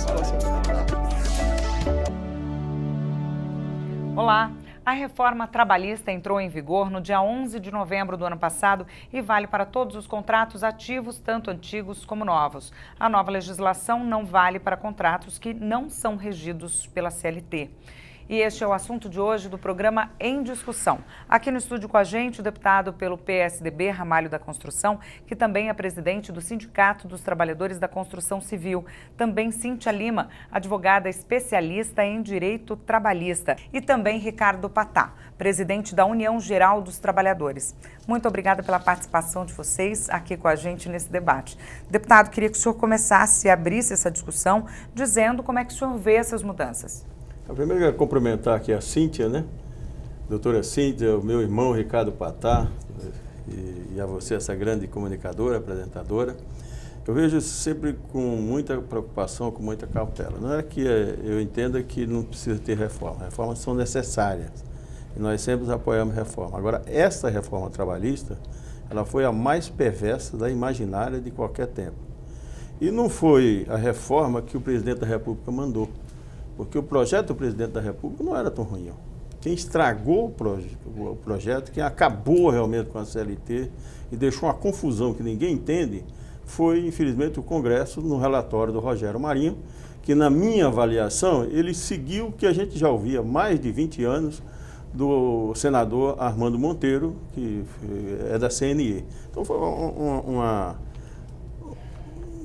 conosco. Olá! A reforma trabalhista entrou em vigor no dia 11 de novembro do ano passado e vale para todos os contratos ativos, tanto antigos como novos. A nova legislação não vale para contratos que não são regidos pela CLT. E este é o assunto de hoje do programa Em Discussão. Aqui no estúdio com a gente, o deputado pelo PSDB, Ramalho da Construção, que também é presidente do Sindicato dos Trabalhadores da Construção Civil. Também Cíntia Lima, advogada especialista em direito trabalhista. E também Ricardo Patá, presidente da União Geral dos Trabalhadores. Muito obrigada pela participação de vocês aqui com a gente nesse debate. Deputado, queria que o senhor começasse e abrisse essa discussão dizendo como é que o senhor vê essas mudanças. Primeiro, eu quero cumprimentar aqui a Cíntia, né? Doutora Cíntia, o meu irmão Ricardo Patá, e a você, essa grande comunicadora, apresentadora. Eu vejo sempre com muita preocupação, com muita cautela. Não é que eu entenda que não precisa ter reforma. Reformas são necessárias e nós sempre apoiamos reforma. Agora, essa reforma trabalhista, ela foi a mais perversa da imaginária de qualquer tempo. E não foi a reforma que o presidente da República mandou. Porque o projeto do presidente da República não era tão ruim. Quem estragou o projeto, quem acabou realmente com a CLT e deixou uma confusão que ninguém entende, foi, infelizmente, o Congresso, no relatório do Rogério Marinho, que, na minha avaliação, ele seguiu o que a gente já ouvia há mais de 20 anos do senador Armando Monteiro, que é da CNE. Então, foi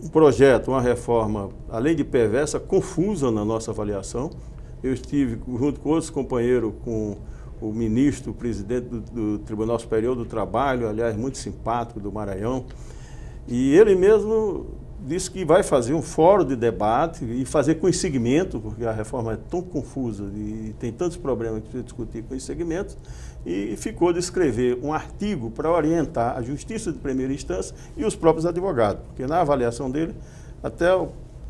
um projeto, uma reforma, além de perversa, confusa na nossa avaliação. Eu estive junto com outros companheiros, com o ministro, o presidente do Tribunal Superior do Trabalho, aliás, muito simpático, do Maranhão, e ele mesmo disse que vai fazer um fórum de debate e fazer com esse segmento, porque a reforma é tão confusa e tem tantos problemas que precisa discutir com esse segmento, e ficou de escrever um artigo para orientar a Justiça de Primeira Instância e os próprios advogados, porque na avaliação dele, até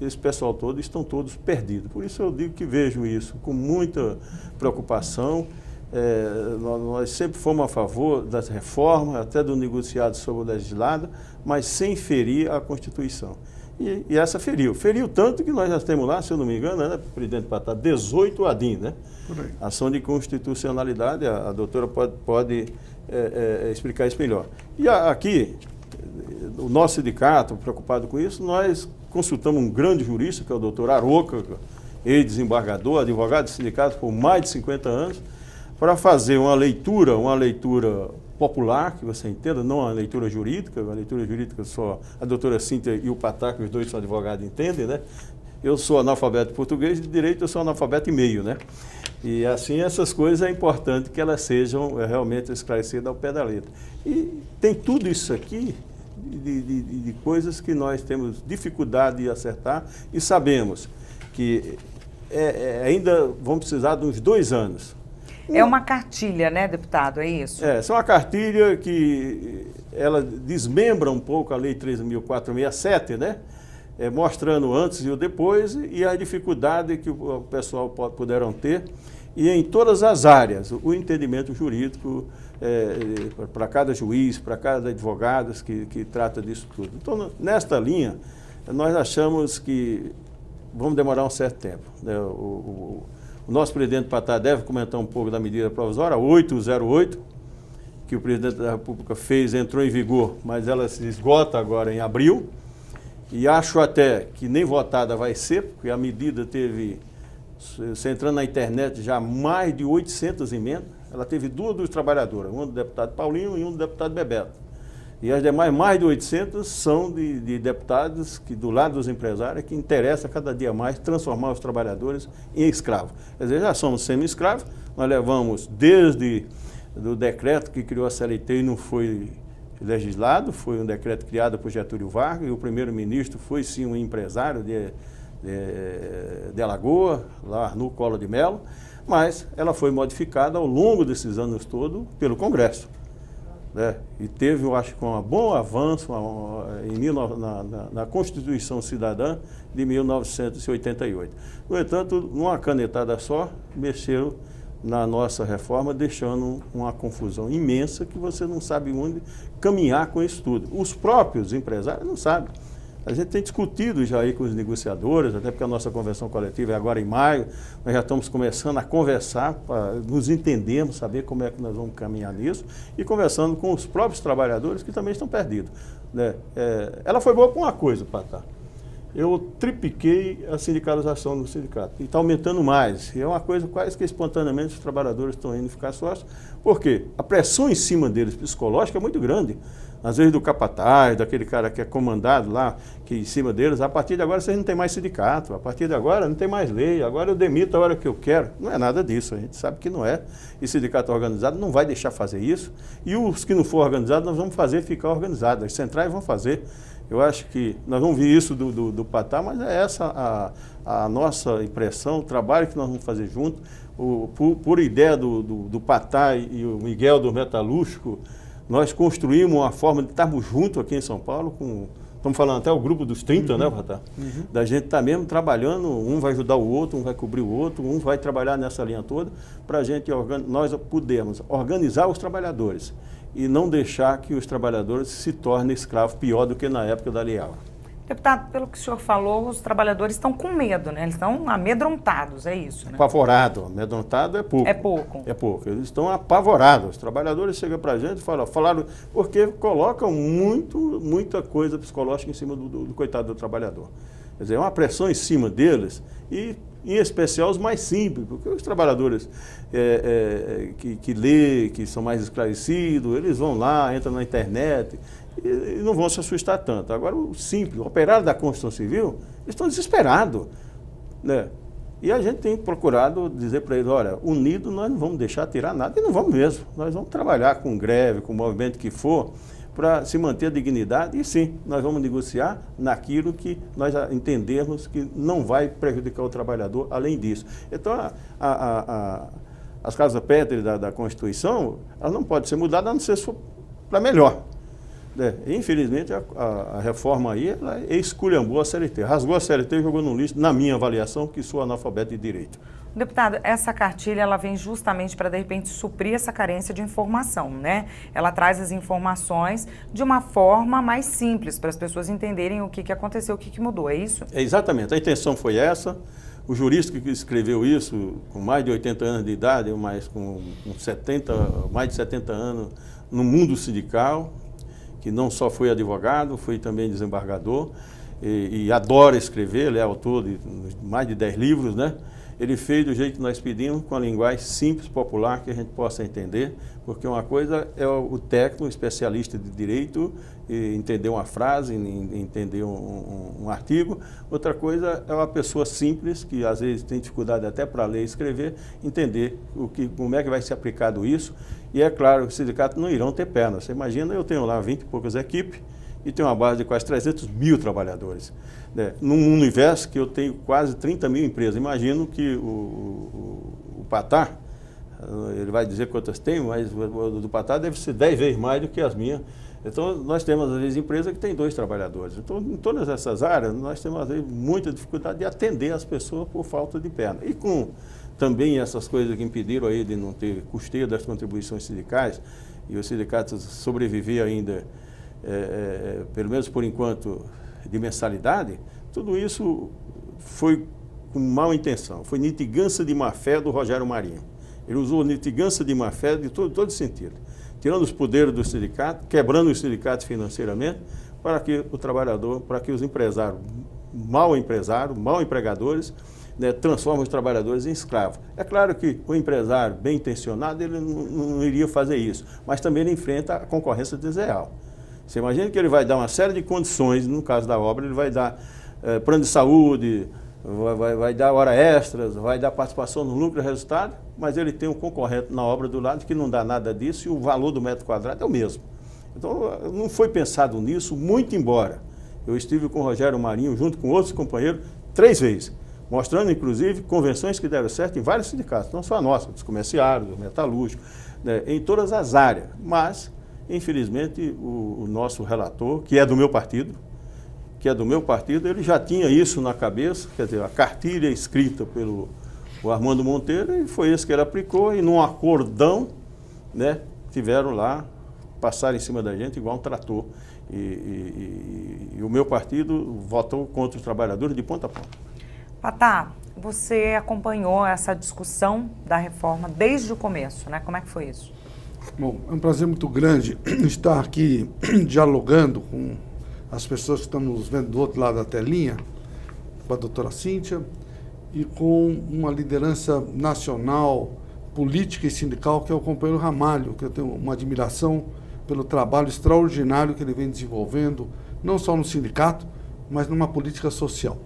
esse pessoal todo estão todos perdidos. Por isso eu digo que vejo isso com muita preocupação. Nós sempre fomos a favor das reformas, até do negociado sobre o legislado, mas sem ferir a Constituição. E essa feriu. Feriu tanto que nós já temos lá, se eu não me engano, né, presidente Patá, 18 ADIM, né? Ação de constitucionalidade, a doutora pode explicar isso melhor. E aqui, o nosso sindicato, preocupado com isso, nós consultamos um grande jurista, que é o doutor Aroca, ex-desembargador, advogado de sindicato por mais de 50 anos, para fazer uma leitura popular, que você entenda, não uma leitura jurídica só a doutora Cíntia e o Patá, que os dois são advogados, entendem, né? Eu sou analfabeto português, de direito eu sou analfabeto e meio, né? E assim, essas coisas é importante que elas sejam realmente esclarecidas ao pé da letra. E tem tudo isso aqui de coisas que nós temos dificuldade de acertar e sabemos que ainda vamos precisar de uns 2 anos. É uma cartilha, né, deputado? É isso? Essa é uma cartilha que ela desmembra um pouco a Lei 13.467, né? Mostrando o antes e o depois e a dificuldade que o pessoal puderam ter. E em todas as áreas, o entendimento jurídico para cada juiz, para cada advogado que trata disso tudo. Então, nesta linha, nós achamos que vamos demorar um certo tempo, né? O nosso presidente Patá deve comentar um pouco da medida provisória 808, que o presidente da República fez, entrou em vigor, mas ela se esgota agora em abril. E acho até que nem votada vai ser, porque a medida teve, você entrando na internet, já mais de 800 emendas. Ela teve 2 dos trabalhadores, uma do deputado Paulinho e uma do deputado Bebeto. E as demais, mais de 800, são de deputados que, do lado dos empresários, que interessa cada dia mais transformar os trabalhadores em escravos. Quer dizer, já somos semi-escravos, nós levamos desde o decreto que criou a CLT e não foi legislado, foi um decreto criado por Getúlio Vargas, e o primeiro-ministro foi sim um empresário de Alagoas, lá no Collor de Mello, mas ela foi modificada ao longo desses anos todos pelo Congresso. Né? E teve, eu acho, um bom avanço na Constituição Cidadã de 1988. No entanto, numa canetada só, mexeram na nossa reforma, deixando uma confusão imensa que você não sabe onde caminhar com isso tudo. Os próprios empresários não sabem. A gente tem discutido já aí com os negociadores, até porque a nossa convenção coletiva é agora em maio, nós já estamos começando a conversar para nos entendermos, saber como é que nós vamos caminhar nisso, e conversando com os próprios trabalhadores que também estão perdidos, né? Ela foi boa com uma coisa, Patá. Eu tripliquei a sindicalização do sindicato e está aumentando mais. E é uma coisa quase que espontaneamente os trabalhadores estão indo ficar sócios. Por quê? A pressão em cima deles psicológica é muito grande. Às vezes do capataz, daquele cara que é comandado lá, que em cima deles, a partir de agora vocês não tem mais sindicato, a partir de agora não tem mais lei, agora eu demito a hora que eu quero. Não é nada disso, a gente sabe que não é. E sindicato organizado não vai deixar fazer isso. E os que não for organizados, nós vamos fazer ficar organizados. As centrais vão fazer. Eu acho que nós vamos ver isso do Patá, mas é essa a nossa impressão, o trabalho que nós vamos fazer junto. Por ideia do Patá e o Miguel do Metalúrgico, nós construímos uma forma de estarmos juntos aqui em São Paulo, estamos falando até o grupo dos 30, né, Patá? Da gente estar mesmo trabalhando, um vai ajudar o outro, um vai cobrir o outro, um vai trabalhar nessa linha toda, para nós podermos organizar os trabalhadores e não deixar que os trabalhadores se tornem escravos pior do que na época da Lei Áurea. Deputado, pelo que o senhor falou, os trabalhadores estão com medo, né? Eles estão amedrontados, é isso, né? Apavorados. Amedrontado é pouco. É pouco. É pouco. Eles estão apavorados. Os trabalhadores chegam para a gente e falaram, porque colocam muita coisa psicológica em cima do coitado do trabalhador. Quer dizer, é uma pressão em cima deles e, em especial, os mais simples, porque os trabalhadores que lê, que são mais esclarecidos, eles vão lá, entram na internet e não vão se assustar tanto. Agora, o simples, o operário da construção civil, eles estão desesperados, né? E a gente tem procurado dizer para eles, olha, unido nós não vamos deixar tirar nada, e não vamos mesmo. Nós vamos trabalhar com greve, com o movimento que for, para se manter a dignidade, e sim, nós vamos negociar naquilo que nós entendermos que não vai prejudicar o trabalhador além disso. Então, as casas pétreas da Constituição, elas não podem ser mudadas a não ser para melhor. Infelizmente, a reforma aí, ela esculhambou a CLT, rasgou a CLT e jogou no lixo, na minha avaliação, que sou analfabeto de direito. Deputado, essa cartilha ela vem justamente para, de repente, suprir essa carência de informação, né? Ela traz as informações de uma forma mais simples, para as pessoas entenderem o que aconteceu, o que mudou, é isso? Exatamente, a intenção foi essa. O jurista que escreveu isso, com mais de 80 anos de idade, mas com mais de 70 anos no mundo sindical, que não só foi advogado, foi também desembargador, e adora escrever, ele é autor de mais de 10 livros, né? Ele fez do jeito que nós pedimos, com a linguagem simples, popular, que a gente possa entender, porque uma coisa é o técnico, o especialista de direito, entender uma frase, entender um artigo, outra coisa é uma pessoa simples, que às vezes tem dificuldade até para ler e escrever, entender como é que vai ser aplicado isso, e é claro, os sindicatos não irão ter pernas. Você imagina, eu tenho lá 20 e poucas equipes, e tenho uma base de quase 300 mil trabalhadores. Num universo que eu tenho quase 30 mil empresas. Imagino que o Patá, ele vai dizer quantas tem, mas o do Patá deve ser 10 vezes mais do que as minhas. Então, nós temos, às vezes, empresas que têm 2 trabalhadores. Então, em todas essas áreas, nós temos, às vezes, muita dificuldade de atender as pessoas por falta de perna. E com também essas coisas que impediram aí de não ter custeio das contribuições sindicais, e os sindicatos sobreviver ainda, pelo menos por enquanto, de mensalidade, tudo isso foi com má intenção. Foi litigância de má-fé do Rogério Marinho. Ele usou litigância de má-fé de todo sentido, tirando os poderes do sindicato, quebrando os sindicatos financeiramente, para que o trabalhador, para que os empresários, mal empregadores, transformam os trabalhadores em escravos. É claro que o empresário bem intencionado, ele não iria fazer isso, mas também ele enfrenta a concorrência desleal. Você imagina que ele vai dar uma série de condições, no caso da obra, ele vai dar plano de saúde, vai dar hora extras, vai dar participação no lucro e resultado, mas ele tem um concorrente na obra do lado que não dá nada disso e o valor do metro quadrado é o mesmo. Então, não foi pensado nisso, muito embora eu estive com o Rogério Marinho, junto com outros companheiros, 3 vezes, mostrando, inclusive, convenções que deram certo em vários sindicatos, não só a nossa, dos comerciários, do metalúrgico, em todas as áreas, mas infelizmente, o nosso relator, que é do meu partido, ele já tinha isso na cabeça, quer dizer, a cartilha escrita pelo Armando Monteiro, e foi isso que ele aplicou, e num acordão, tiveram lá, passaram em cima da gente igual um trator. E o meu partido votou contra os trabalhadores de ponta a ponta. Patá, você acompanhou essa discussão da reforma desde o começo, né? Como é que foi isso? Bom, é um prazer muito grande estar aqui dialogando com as pessoas que estão nos vendo do outro lado da telinha, com a doutora Cíntia, e com uma liderança nacional, política e sindical, que é o companheiro Ramalho, que eu tenho uma admiração pelo trabalho extraordinário que ele vem desenvolvendo, não só no sindicato, mas numa política social.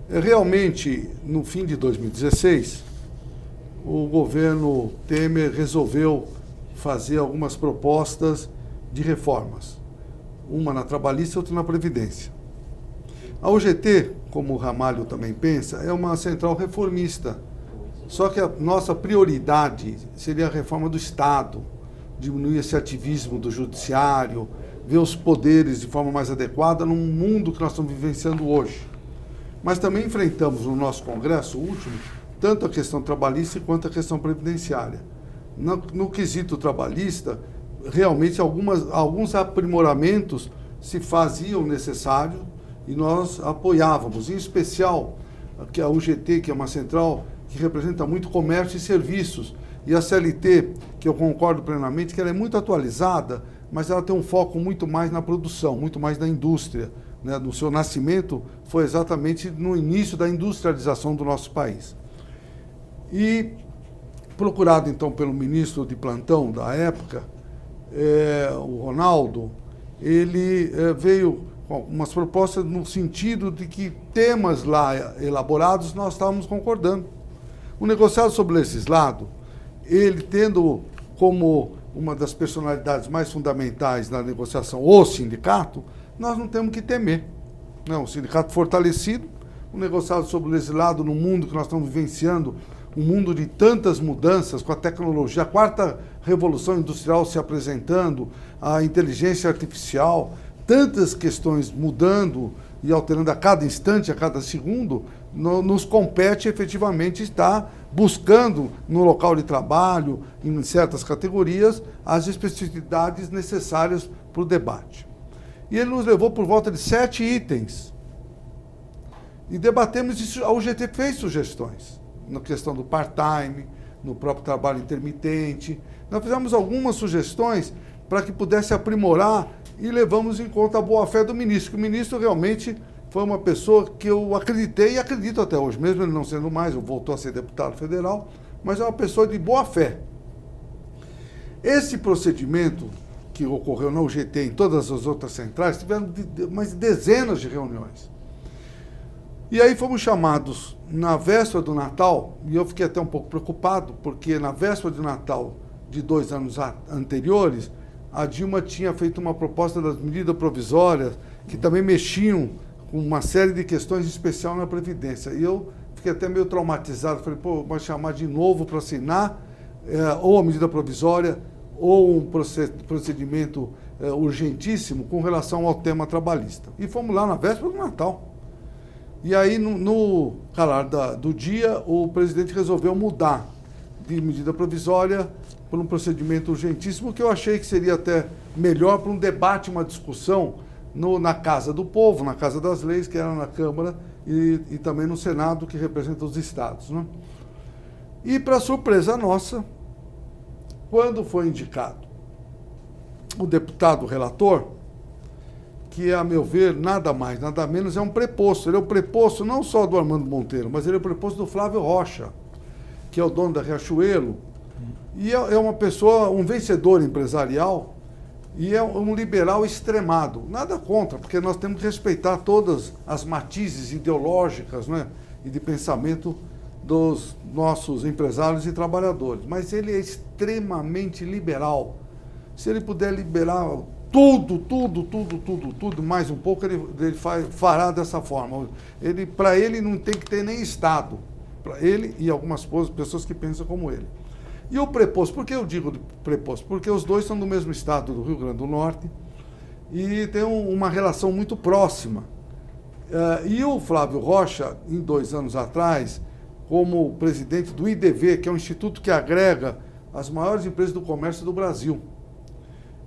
Realmente, no fim de 2016, o governo Temer resolveu fazer algumas propostas de reformas, uma na trabalhista e outra na Previdência. A UGT, como o Ramalho também pensa, é uma central reformista, só que a nossa prioridade seria a reforma do Estado, diminuir esse ativismo do judiciário, ver os poderes de forma mais adequada num mundo que nós estamos vivenciando hoje. Mas também enfrentamos no nosso congresso último tanto a questão trabalhista quanto a questão previdenciária. No quesito trabalhista, realmente alguns aprimoramentos se faziam necessários e nós apoiávamos, em especial que a UGT, que é uma central que representa muito comércio e serviços, e a CLT, que eu concordo plenamente, que ela é muito atualizada, mas ela tem um foco muito mais na produção, muito mais na indústria, né? No seu nascimento foi exatamente no início da industrialização do nosso país. E, procurado então pelo ministro de plantão da época, o Ronaldo, ele veio com algumas propostas no sentido de que temas lá elaborados nós estávamos concordando. O negociado sobre legislado, ele tendo como uma das personalidades mais fundamentais na negociação o sindicato, nós não temos que temer. Não, o sindicato fortalecido, o negociado sobre o legislado no mundo que nós estamos vivenciando, um mundo de tantas mudanças, com a tecnologia, a quarta revolução industrial se apresentando, a inteligência artificial, tantas questões mudando e alterando a cada instante, a cada segundo, nos compete efetivamente estar buscando no local de trabalho, em certas categorias, as especificidades necessárias para o debate. E ele nos levou por volta de 7 itens. E debatemos isso, a UGT fez sugestões, na questão do part-time, no próprio trabalho intermitente. Nós fizemos algumas sugestões para que pudesse aprimorar e levamos em conta a boa-fé do ministro, que o ministro realmente foi uma pessoa que eu acreditei e acredito até hoje, mesmo ele não sendo mais, voltou a ser deputado federal, mas é uma pessoa de boa-fé. Esse procedimento que ocorreu na UGT e em todas as outras centrais, tiveram mais dezenas de reuniões. E aí fomos chamados na véspera do Natal, e eu fiquei até um pouco preocupado, porque na véspera do Natal de 2 anos anteriores, a Dilma tinha feito uma proposta das medidas provisórias que também mexiam com uma série de questões, em especial na Previdência. E eu fiquei até meio traumatizado, falei, pô, vai chamar de novo para assinar ou a medida provisória ou um procedimento urgentíssimo com relação ao tema trabalhista. E fomos lá na véspera do Natal. E aí, no calar do dia, o presidente resolveu mudar de medida provisória por um procedimento urgentíssimo, que eu achei que seria até melhor para um debate, uma discussão na Casa do Povo, na Casa das Leis, que era na Câmara, e também no Senado, que representa os estados, né? E, para surpresa nossa, quando foi indicado o deputado relator, que, a meu ver, nada mais, nada menos, é um preposto. Ele é o preposto não só do Armando Monteiro, mas ele é o preposto do Flávio Rocha, que é o dono da Riachuelo, e é uma pessoa, um vencedor empresarial, e é um liberal extremado. Nada contra, porque nós temos que respeitar todas as matizes ideológicas, né, e de pensamento dos nossos empresários e trabalhadores. Mas ele é extremamente liberal. Se ele puder liberar tudo, mais um pouco, ele fará dessa forma. Para ele não tem que ter nem Estado. Para ele e algumas pessoas que pensam como ele. E o preposto, por que eu digo preposto? Porque os dois são do mesmo estado do Rio Grande do Norte e tem uma relação muito próxima. E o Flávio Rocha, em 2 anos atrás, como presidente do IDV, que é um instituto que agrega as maiores empresas do comércio do Brasil.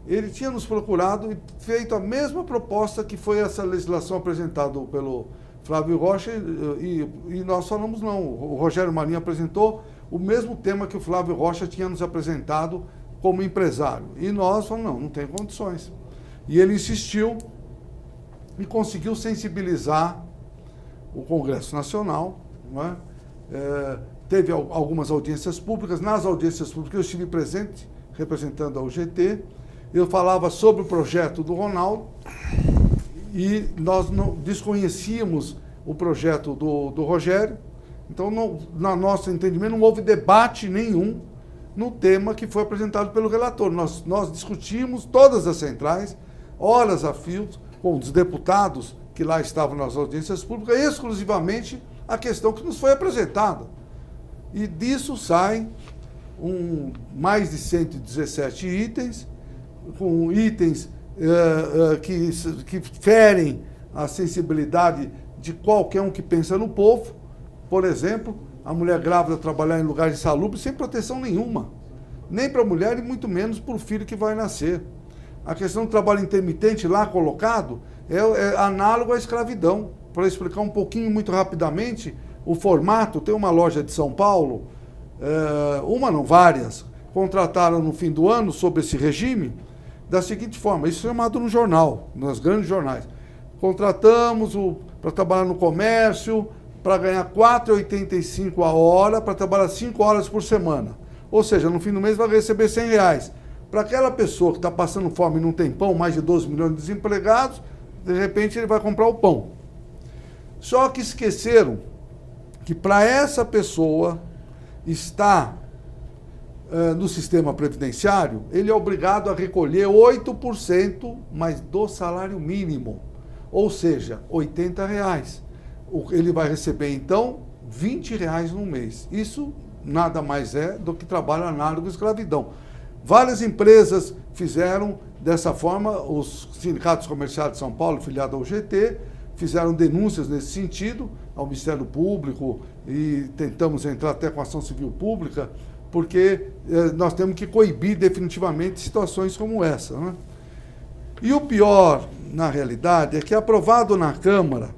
ele tinha nos procurado e feito a mesma proposta que foi essa legislação apresentada pelo Flávio Rocha, e nós falamos não. O Rogério Marinho apresentou o mesmo tema que o Flávio Rocha tinha nos apresentado como empresário. E nós falamos, não tem condições. E ele insistiu e conseguiu sensibilizar o Congresso Nacional, não é? Teve algumas audiências públicas. Nas audiências públicas eu estive presente, representando a UGT. Eu falava sobre o projeto do Ronaldo e nós não desconhecíamos o projeto do Rogério. Então, no nosso entendimento, não houve debate nenhum no tema que foi apresentado pelo relator. Nós discutimos todas as centrais, horas a fio, com os deputados que lá estavam nas audiências públicas, exclusivamente a questão que nos foi apresentada. E disso saem mais de 117 itens, com itens que ferem a sensibilidade de qualquer um que pensa no povo. Por exemplo, a mulher grávida trabalhar em lugar insalubre sem proteção nenhuma, nem para a mulher e muito menos para o filho que vai nascer. A questão do trabalho intermitente lá colocado é análogo à escravidão. Para explicar um pouquinho, muito rapidamente, o formato, tem uma loja de São Paulo, várias, contrataram no fim do ano sobre esse regime, da seguinte forma, isso é chamado no jornal, nos grandes jornais. Contratamos para trabalhar no comércio, para ganhar R$ 4,85 a hora, para trabalhar 5 horas por semana. Ou seja, no fim do mês vai receber R$100. Para aquela pessoa que está passando fome e não tem pão, mais de 12 milhões de desempregados, de repente ele vai comprar o pão. Só que esqueceram que para essa pessoa estar no sistema previdenciário, ele é obrigado a recolher 8% mais do salário mínimo, ou seja, R$80. Ele vai receber, então, R$20 no mês. Isso nada mais é do que trabalho análogo à escravidão. Várias empresas fizeram dessa forma, os sindicatos comerciais de São Paulo, filiado ao UGT, fizeram denúncias nesse sentido ao Ministério Público e tentamos entrar até com ação civil pública, porque nós temos que coibir definitivamente situações como essa, né? E o pior, na realidade, é que aprovado na Câmara,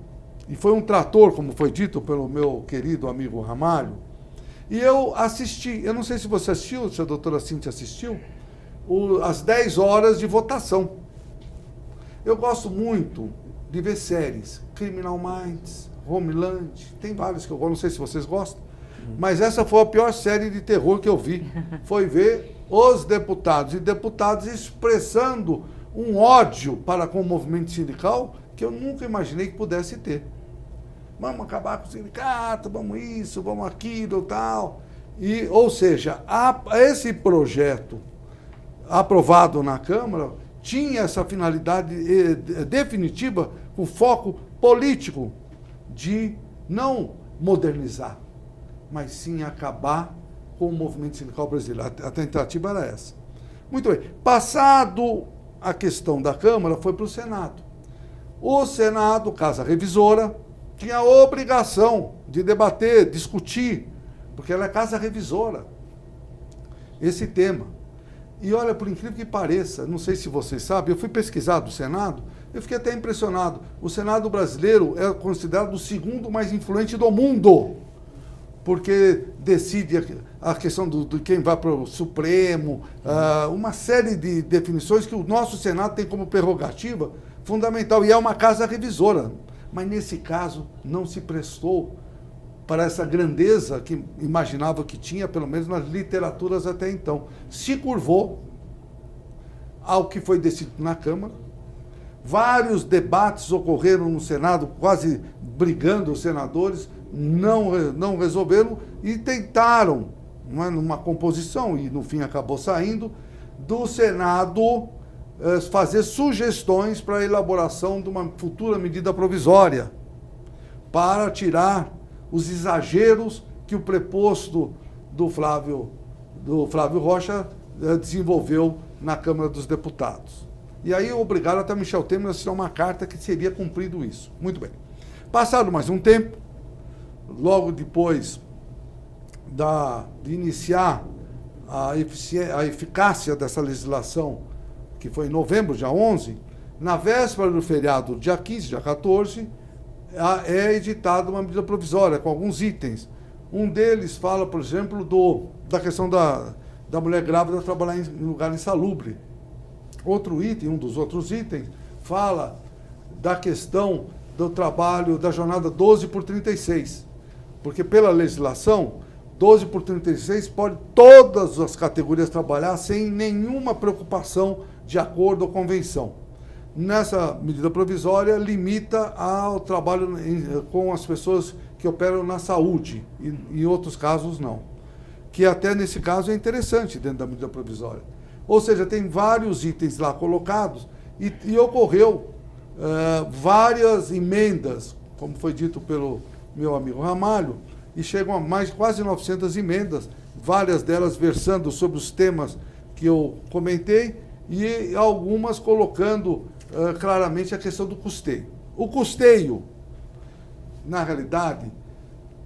e foi um trator, como foi dito pelo meu querido amigo Ramalho, e eu assisti, eu não sei se você assistiu, se a doutora Cíntia assistiu, às 10 horas de votação. Eu gosto muito de ver séries, Criminal Minds, Homeland, tem várias que eu gosto, não sei se vocês gostam, mas essa foi a pior série de terror que eu vi. Foi ver os deputados e deputadas expressando um ódio para com o movimento sindical que eu nunca imaginei que pudesse ter. Vamos acabar com o sindicato, vamos isso, vamos aquilo, tal. Ou seja, esse projeto aprovado na Câmara tinha essa finalidade definitiva, com foco político, de não modernizar, mas sim acabar com o movimento sindical brasileiro. A tentativa era essa. Muito bem. Passado a questão da Câmara, foi para o Senado. O Senado, casa revisora, tinha a obrigação de debater, discutir, porque ela é casa revisora, esse tema. E olha, por incrível que pareça, não sei se vocês sabem, eu fui pesquisar do Senado, eu fiquei até impressionado. O Senado brasileiro é considerado o segundo mais influente do mundo, porque decide a questão de quem vai para o Supremo, uma série de definições que o nosso Senado tem como prerrogativa fundamental, e é uma casa revisora. Mas nesse caso não se prestou para essa grandeza que imaginava que tinha, pelo menos nas literaturas até então. Se curvou ao que foi decidido na Câmara. Vários debates ocorreram no Senado, quase brigando os senadores, não resolveram e tentaram, numa composição, e no fim acabou saindo, do Senado fazer sugestões para a elaboração de uma futura medida provisória para tirar os exageros que o preposto do Flávio Rocha desenvolveu na Câmara dos Deputados. E aí obrigaram até Michel Temer a assinar uma carta que seria cumprido isso. Muito bem. Passado mais um tempo, logo depois de iniciar a eficácia dessa legislação que foi em novembro, dia 11, na véspera do feriado, dia 15, dia 14, é editada uma medida provisória com alguns itens. Um deles fala, por exemplo, da questão da mulher grávida trabalhar em lugar insalubre. Outro item, um dos outros itens, fala da questão do trabalho da jornada 12/36. Porque pela legislação, 12/36 pode todas as categorias trabalhar sem nenhuma preocupação de acordo ou convenção. Nessa medida provisória, limita ao trabalho com as pessoas que operam na saúde, e em outros casos não. Que até nesse caso é interessante dentro da medida provisória. Ou seja, tem vários itens lá colocados e ocorreu várias emendas, como foi dito pelo meu amigo Ramalho, e chegam a mais de quase 900 emendas, várias delas versando sobre os temas que eu comentei e algumas colocando claramente a questão do custeio. O custeio, na realidade,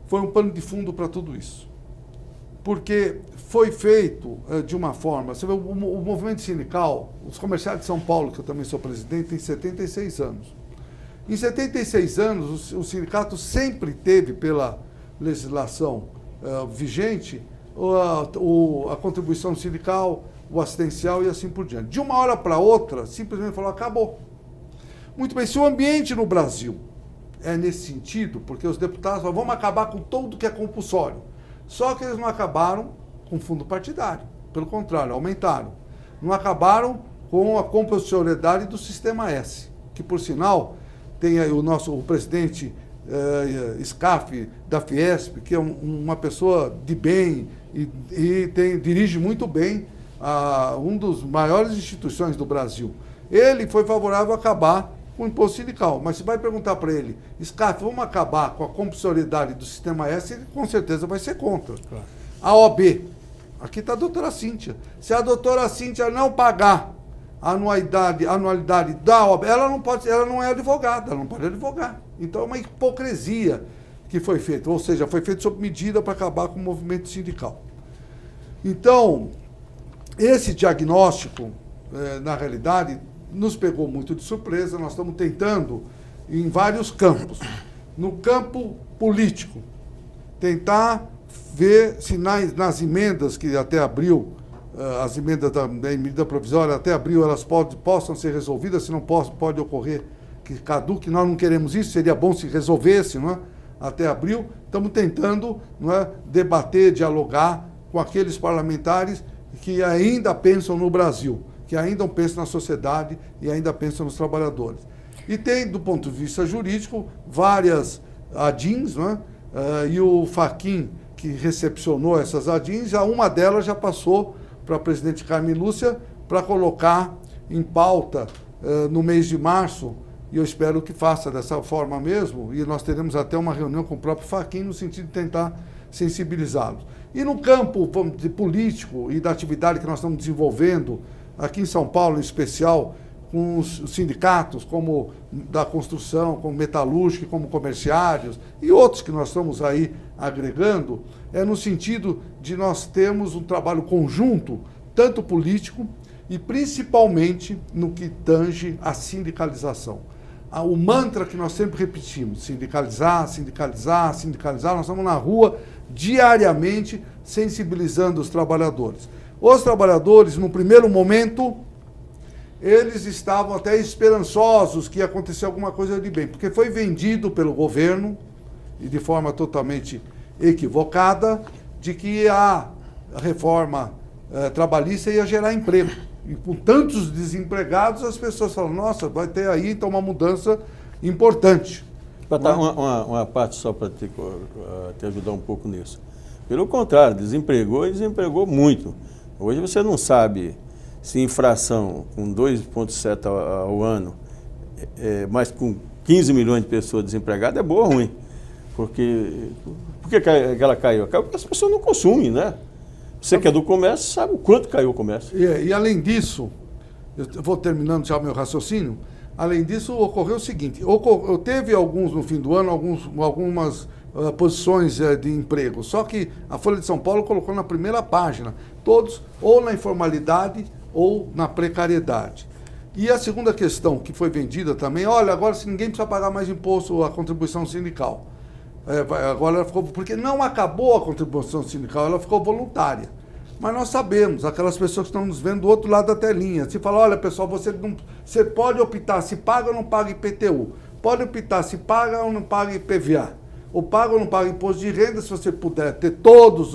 foi um pano de fundo para tudo isso. Porque foi feito de uma forma... Você vê, o movimento sindical, os comerciários de São Paulo, que eu também sou presidente, tem 76 anos. Em 76 anos, o sindicato sempre teve, pela legislação vigente, a contribuição sindical, o assistencial e assim por diante. De uma hora para outra, simplesmente falou, acabou. Muito bem, se o ambiente no Brasil é nesse sentido, porque os deputados falaram, vamos acabar com tudo que é compulsório. Só que eles não acabaram com o fundo partidário. Pelo contrário, aumentaram. Não acabaram com a compulsoriedade do Sistema S, que, por sinal, tem aí o presidente Scaff da Fiesp, que é uma pessoa de bem e dirige muito bem uma das maiores instituições do Brasil. Ele foi favorável a acabar com o imposto sindical, mas se vai perguntar para ele, Scaff, vamos acabar com a compulsoriedade do Sistema S, ele com certeza vai ser contra. Claro. A OAB, aqui está a doutora Cíntia. Se a doutora Cíntia não pagar a anualidade da OAB, ela não é advogada, ela não pode advogar. Então é uma hipocrisia que foi feita, ou seja, foi feito sob medida para acabar com o movimento sindical. Então, esse diagnóstico, na realidade, nos pegou muito de surpresa. Nós estamos tentando, em vários campos, no campo político, tentar ver se nas emendas que até abril, as emendas da medida provisória até abril, elas possam ser resolvidas, se não pode ocorrer que caduque. Nós não queremos isso, seria bom se resolvesse, não é? Até abril. Estamos tentando, não é, debater, dialogar com aqueles parlamentares que ainda pensam no Brasil, que ainda pensam na sociedade e ainda pensam nos trabalhadores. E tem, do ponto de vista jurídico, várias ADINs, não é? E o Fachin, que recepcionou essas ADINs, uma delas já passou para a presidente Carmen Lúcia para colocar em pauta no mês de março, e eu espero que faça dessa forma mesmo, e nós teremos até uma reunião com o próprio Fachin no sentido de tentar sensibilizá-los. E no campo de político e da atividade que nós estamos desenvolvendo, aqui em São Paulo em especial, com os sindicatos, como da construção, como metalúrgica, como comerciários, e outros que nós estamos aí agregando, é no sentido de nós termos um trabalho conjunto, tanto político, e principalmente no que tange a sindicalização. O mantra que nós sempre repetimos, sindicalizar, sindicalizar, sindicalizar, nós estamos na rua diariamente sensibilizando os trabalhadores. Os trabalhadores, no primeiro momento, eles estavam até esperançosos que ia acontecer alguma coisa de bem, porque foi vendido pelo governo, e de forma totalmente equivocada, de que a reforma trabalhista ia gerar emprego. E com tantos desempregados, as pessoas falam, nossa, vai ter aí então uma mudança importante. Para dar uma parte só para te ajudar um pouco nisso. Pelo contrário, desempregou e desempregou muito. Hoje você não sabe se infração com 2,7 ao ano, mas com 15 milhões de pessoas desempregadas, é boa ou ruim? Por que ela caiu? Caiu porque as pessoas não consumem, né? Você que é do comércio sabe o quanto caiu o comércio. E além disso, eu vou terminando já o meu raciocínio, além disso ocorreu o seguinte, teve alguns no fim do ano, algumas posições de emprego, só que a Folha de São Paulo colocou na primeira página, todos ou na informalidade ou na precariedade. E a segunda questão que foi vendida também, olha, agora se ninguém precisa pagar mais imposto, a contribuição sindical. Agora ela ficou, porque não acabou a contribuição sindical, ela ficou voluntária. Mas nós sabemos, aquelas pessoas que estão nos vendo do outro lado da telinha, se fala, olha pessoal, você pode optar se paga ou não paga IPTU, pode optar se paga ou não paga IPVA, ou paga ou não paga imposto de renda, se você puder ter todos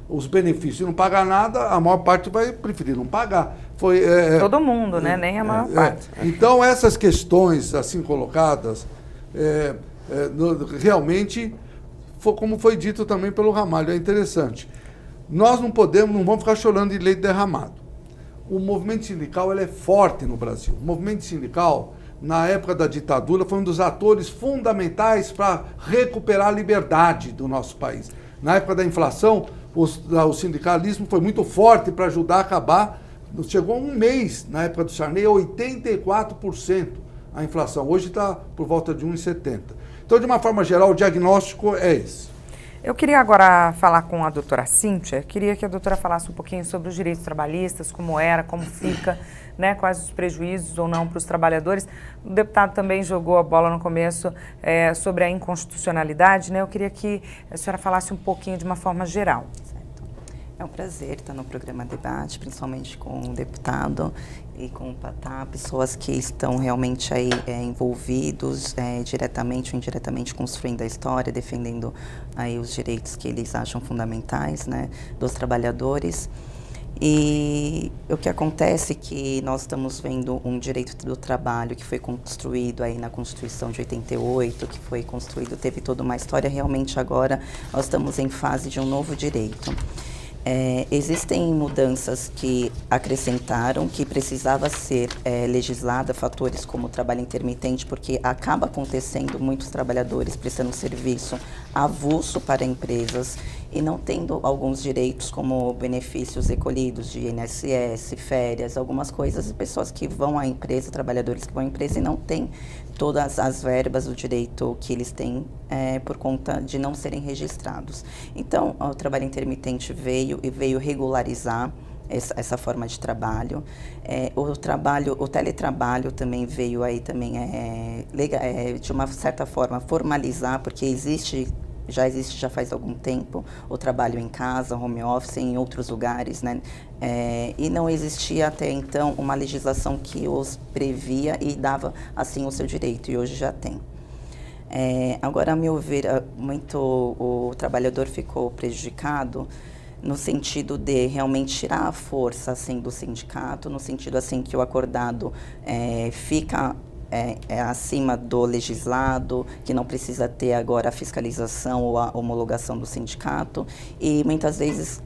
os benefícios e não pagar nada, a maior parte vai preferir não pagar. Todo mundo, né? Nem a maior parte. Então, essas questões assim colocadas, realmente, como foi dito também pelo Ramalho, é interessante. Nós não vamos ficar chorando de leite derramado. O movimento sindical ele é forte no Brasil. O movimento sindical, na época da ditadura, foi um dos atores fundamentais para recuperar a liberdade do nosso país. Na época da inflação, o sindicalismo foi muito forte para ajudar a acabar. Chegou a um mês, na época do Sarney, 84% a inflação. Hoje está por volta de 1,70%. Então, de uma forma geral, o diagnóstico é esse. Eu queria agora falar com a doutora Cíntia, queria que a doutora falasse um pouquinho sobre os direitos trabalhistas, como era, como fica, né, quais os prejuízos ou não para os trabalhadores. O deputado também jogou a bola no começo sobre a inconstitucionalidade, né? Eu queria que a senhora falasse um pouquinho de uma forma geral. É um prazer estar no programa Debate, principalmente com o deputado e com o Patá, pessoas que estão realmente aí envolvidos diretamente ou indiretamente construindo a história, defendendo aí os direitos que eles acham fundamentais, né, dos trabalhadores. E o que acontece é que nós estamos vendo um direito do trabalho que foi construído aí na Constituição de 88, que foi construído, teve toda uma história, realmente agora nós estamos em fase de um novo direito. Existem mudanças que acrescentaram, que precisava ser legislada, fatores como o trabalho intermitente, porque acaba acontecendo muitos trabalhadores prestando serviço avulso para empresas e não tendo alguns direitos como benefícios recolhidos de INSS, férias, algumas coisas, pessoas que vão à empresa, trabalhadores que vão à empresa e não têm todas as verbas do direito que eles têm por conta de não serem registrados. Então, o trabalho intermitente veio regularizar essa forma de trabalho. O teletrabalho também veio aí também de uma certa forma formalizar, porque já faz algum tempo o trabalho em casa, home office, em outros lugares, né? E não existia até então uma legislação que os previa e dava assim o seu direito, e hoje já tem. Agora, a meu ver, o trabalhador ficou prejudicado no sentido de realmente tirar a força assim, do sindicato, no sentido assim que o acordado fica acima do legislado, que não precisa ter agora a fiscalização ou a homologação do sindicato, e muitas vezes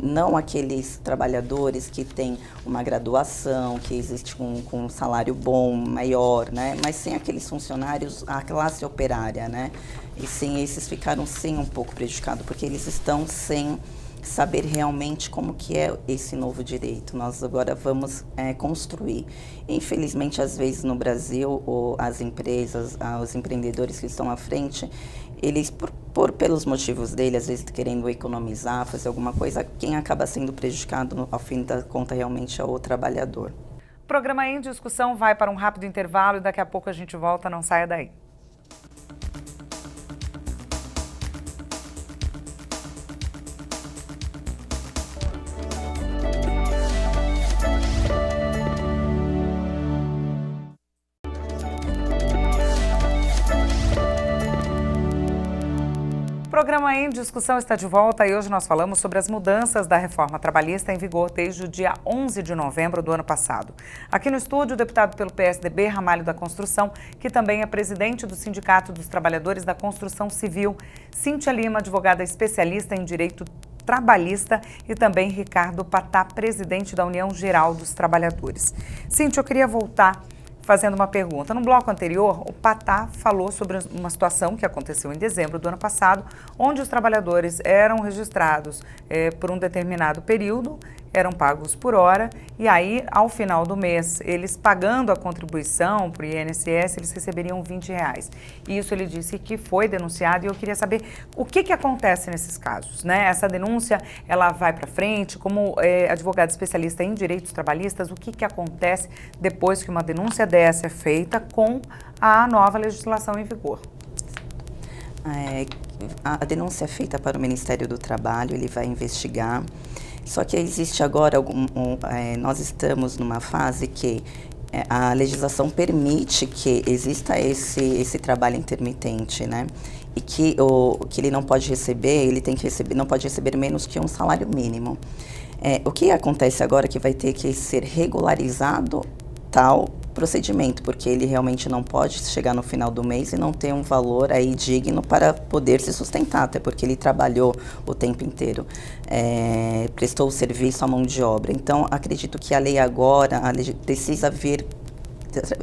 não aqueles trabalhadores que têm uma graduação, que existe com um salário bom, maior, né? Mas sim aqueles funcionários, a classe operária, né? E sim, esses ficaram sim um pouco prejudicados, porque eles estão sem saber realmente como que é esse novo direito. Nós agora vamos construir. Infelizmente, às vezes no Brasil, as empresas, os empreendedores que estão à frente, eles, pelos motivos deles, às vezes querendo economizar, fazer alguma coisa, quem acaba sendo prejudicado, ao fim da conta, realmente é o trabalhador. O programa Em Discussão vai para um rápido intervalo e daqui a pouco a gente volta, não saia daí. O programa Em Discussão está de volta e hoje nós falamos sobre as mudanças da reforma trabalhista em vigor desde o dia 11 de novembro do ano passado. Aqui no estúdio, o deputado pelo PSDB, Ramalho da Construção, que também é presidente do Sindicato dos Trabalhadores da Construção Civil, Cíntia Lima, advogada especialista em direito trabalhista, e também Ricardo Patá, presidente da União Geral dos Trabalhadores. Cíntia, eu queria voltar fazendo uma pergunta. No bloco anterior, o Patá falou sobre uma situação que aconteceu em dezembro do ano passado, onde os trabalhadores eram registrados por um determinado período eram pagos por hora e aí, ao final do mês, eles pagando a contribuição para o INSS, eles receberiam R$20. Isso ele disse que foi denunciado e eu queria saber o que acontece nesses casos, né? Essa denúncia, ela vai para frente, como advogado especialista em direitos trabalhistas, o que acontece depois que uma denúncia dessa é feita com a nova legislação em vigor? A denúncia é feita para o Ministério do Trabalho, ele vai investigar. Só que existe agora, nós estamos numa fase que a legislação permite que exista esse trabalho intermitente, né? E que ele não pode receber, não pode receber menos que um salário mínimo. O que acontece agora é que vai ter que ser regularizado tal procedimento, porque ele realmente não pode chegar no final do mês e não ter um valor aí digno para poder se sustentar, até porque ele trabalhou o tempo inteiro, prestou o serviço à mão de obra. Então, acredito que a lei agora, precisa vir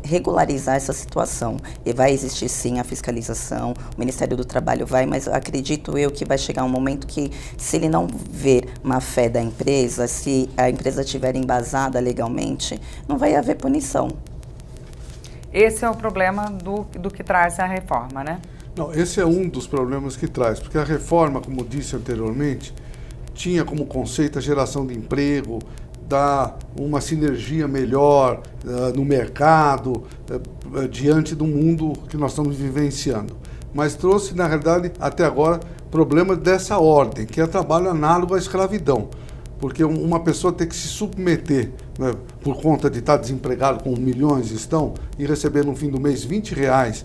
regularizar essa situação. E vai existir sim a fiscalização, o Ministério do Trabalho vai, mas acredito eu que vai chegar um momento que, se ele não ver má fé da empresa, se a empresa estiver embasada legalmente, não vai haver punição. Esse é o problema do que traz a reforma, né? Não, esse é um dos problemas que traz, porque a reforma, como disse anteriormente, tinha como conceito a geração de emprego, dar uma sinergia melhor no mercado, diante do mundo que nós estamos vivenciando. Mas trouxe, na realidade, até agora, problemas dessa ordem, que é trabalho análogo à escravidão. Porque uma pessoa tem que se submeter, né, por conta de estar desempregado, como milhões estão, e receber no fim do mês R$20,